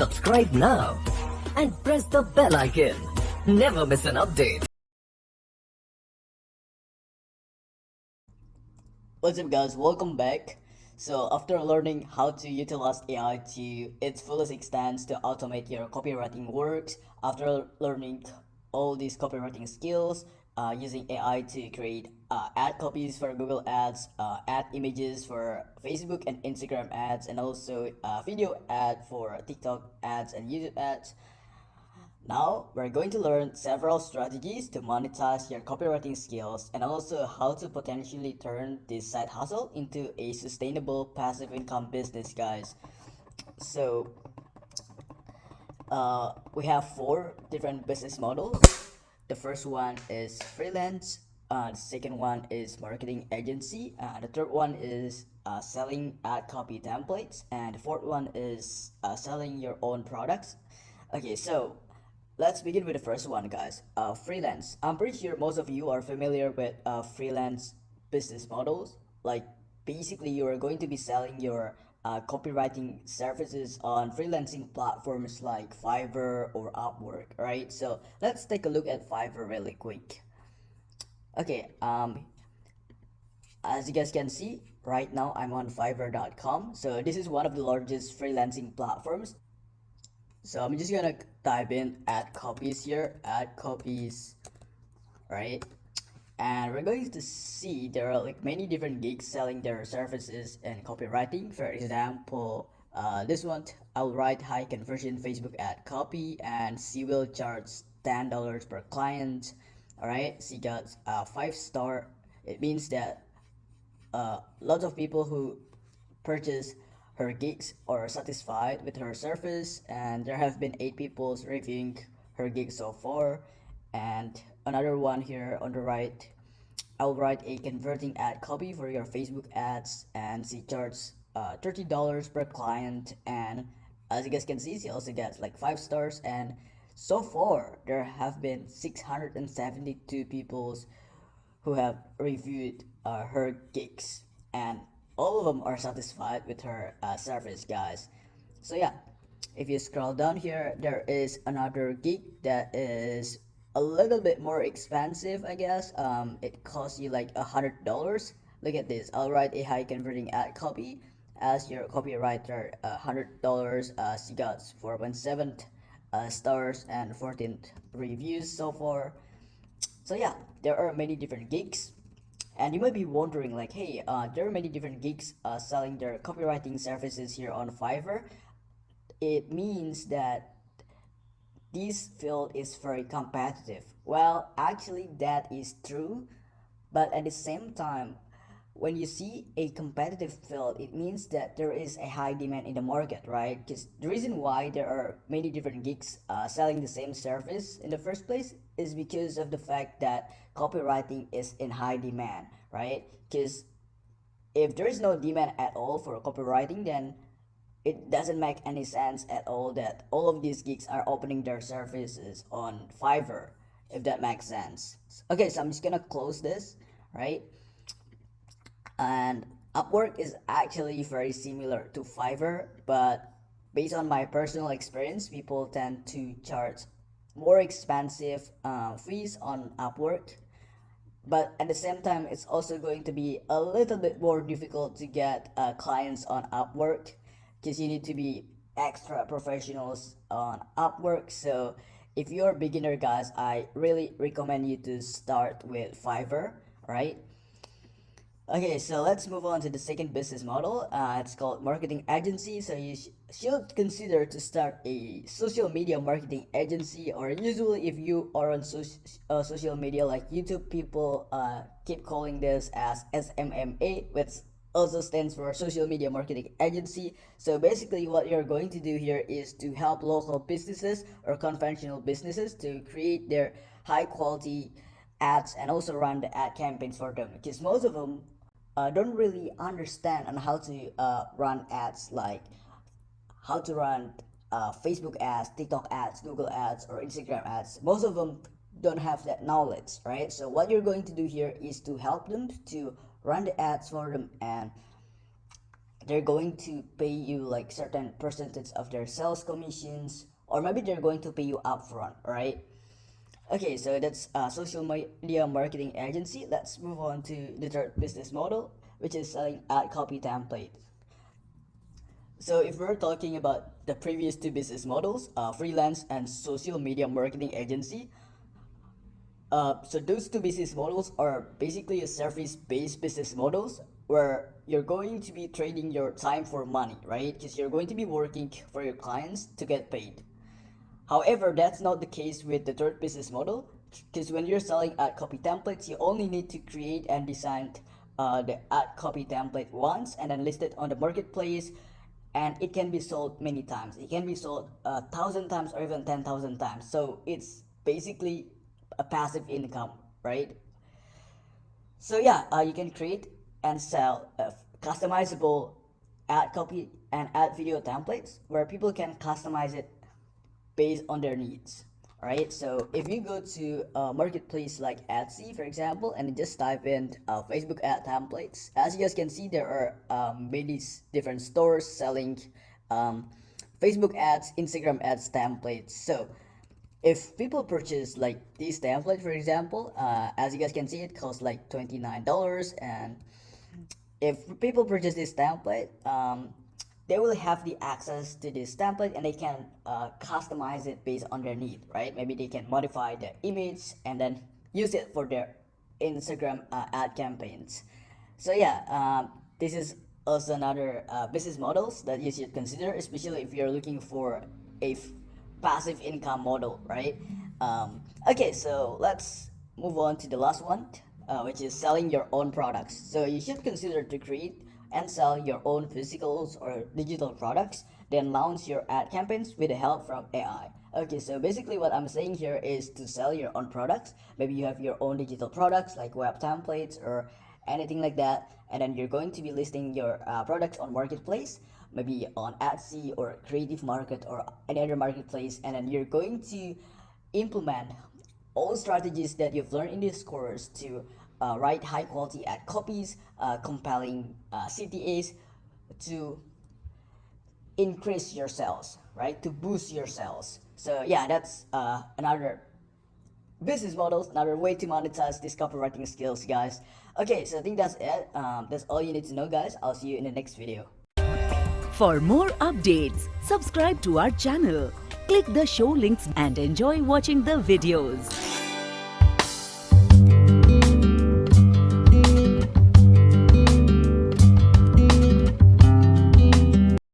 Subscribe now and press the bell icon. Never miss an update. What's up guys, welcome back. So after learning how to utilize AI to its fullest extent to automate your copywriting works, after learning all these copywriting skills, using AI to create ad copies for Google ads, ad images for Facebook and Instagram ads, and also video ad for TikTok ads and YouTube ads. Now, we're going to learn several strategies to monetize your copywriting skills and also how to potentially turn this side hustle into a sustainable passive income business, guys. So, we have 4 different business models. The first one is freelance, the second one is marketing agency, the third one is selling ad copy templates, and the fourth one is selling your own products. Okay, so let's begin with the first one, guys. Freelance. I'm pretty sure most of you are familiar with freelance business models. Like, basically, you are going to be selling your copywriting services on freelancing platforms like Fiverr or Upwork, right? So let's take a look at Fiverr really quick. Okay, as you guys can see, right now I'm on fiverr.com. So this is one of the largest freelancing platforms. So I'm just gonna type in ad copies here, ad copies, right? And we're going to see there are like many different gigs selling their services and copywriting. For example, this one, I'll write high conversion Facebook ad copy and she will charge $10 per client. All right, she got 5-star. It means that lots of people who purchase her gigs are satisfied with her service, and there have been 8 people reviewing her gigs so far. And another one here on the right, I'll write a converting ad copy for your Facebook ads, and she charges $30 per client. And as you guys can see, she also gets like 5 stars. And so far there have been 672 people who have reviewed her gigs, and all of them are satisfied with her service, guys. So yeah, if you scroll down here, there is another gig that is a little bit more expensive, I guess. It costs you like $100. Look at this. I'll write a high converting ad copy as your copywriter. $100. She got 4.7 stars and 14 reviews so far. So yeah, there are many different gigs, and you might be wondering like, hey, there are many different gigs selling their copywriting services here on Fiverr. It means that this field is very competitive. Well, actually that is true, but at the same time, when you see a competitive field, it means that there is a high demand in the market, right? Because the reason why there are many different gigs selling the same service in the first place is because of the fact that copywriting is in high demand, right? Because if there is no demand at all for copywriting, then it doesn't make any sense at all that all of these gigs are opening their services on Fiverr, if that makes sense. Okay, so I'm just gonna close this, right? And Upwork is actually very similar to Fiverr, but based on my personal experience, people tend to charge more expensive fees on Upwork. But at the same time, it's also going to be a little bit more difficult to get clients on Upwork, because you need to be extra professionals on Upwork. So if you're a beginner, guys, I really recommend you to start with Fiverr, right? Okay, so let's move on to the second business model. It's called marketing agency. So you should consider to start a social media marketing agency, or usually if you are on social media like YouTube, people keep calling this as SMMA, which also stands for social media marketing agency. So basically what you're going to do here is to help local businesses or conventional businesses to create their high quality ads and also run the ad campaigns for them, because most of them don't really understand on how to run ads, like how to run Facebook ads, TikTok ads, Google ads, or Instagram ads. Most of them don't have that knowledge, right? So what you're going to do here is to help them to run the ads for them and they're going to pay you like certain percentage of their sales commissions, or maybe they're going to pay you upfront, right? Okay, so that's social media marketing agency. Let's move on to the third business model, which is selling ad copy templates. So if we're talking about the previous two business models, freelance and social media marketing agency, so those two business models are basically a service-based business models where you're going to be trading your time for money, right? Because you're going to be working for your clients to get paid. However, that's not the case with the third business model, because when you're selling ad copy templates, you only need to create and design the ad copy template once and then list it on the marketplace, and it can be sold many times. It can be sold 1,000 times or even 10,000 times. So it's basically a passive income, right? So yeah, you can create and sell customizable ad copy and ad video templates where people can customize it based on their needs. All right, so if you go to a marketplace like Etsy, for example, and just type in Facebook ad templates, as you guys can see, there are many different stores selling Facebook ads, Instagram ads templates. So if people purchase like this template, for example, as you guys can see, it costs like $29, and if people purchase this template, they will have the access to this template and they can customize it based on their need, right? Maybe they can modify the image and then use it for their Instagram ad campaigns. So yeah, this is also another business models that you should consider, especially if you're looking for a passive income model, right? Okay, so let's move on to the last one, which is selling your own products. So you should consider to create and sell your own physicals or digital products, then launch your ad campaigns with the help from AI. Okay, so basically what I'm saying here is to sell your own products. Maybe you have your own digital products like web templates or anything like that, and then you're going to be listing your products on marketplace, maybe on Etsy or Creative Market or any other marketplace, and then you're going to implement all strategies that you've learned in this course to write high quality ad copies, compelling CTAs to increase your sales, right? To boost your sales. So yeah, that's another business models, another way to monetize these copywriting skills, guys. Okay, so I think that's it. That's all you need to know, guys. I'll see you in the next video. For more updates, subscribe to our channel, click the show links and enjoy watching the videos.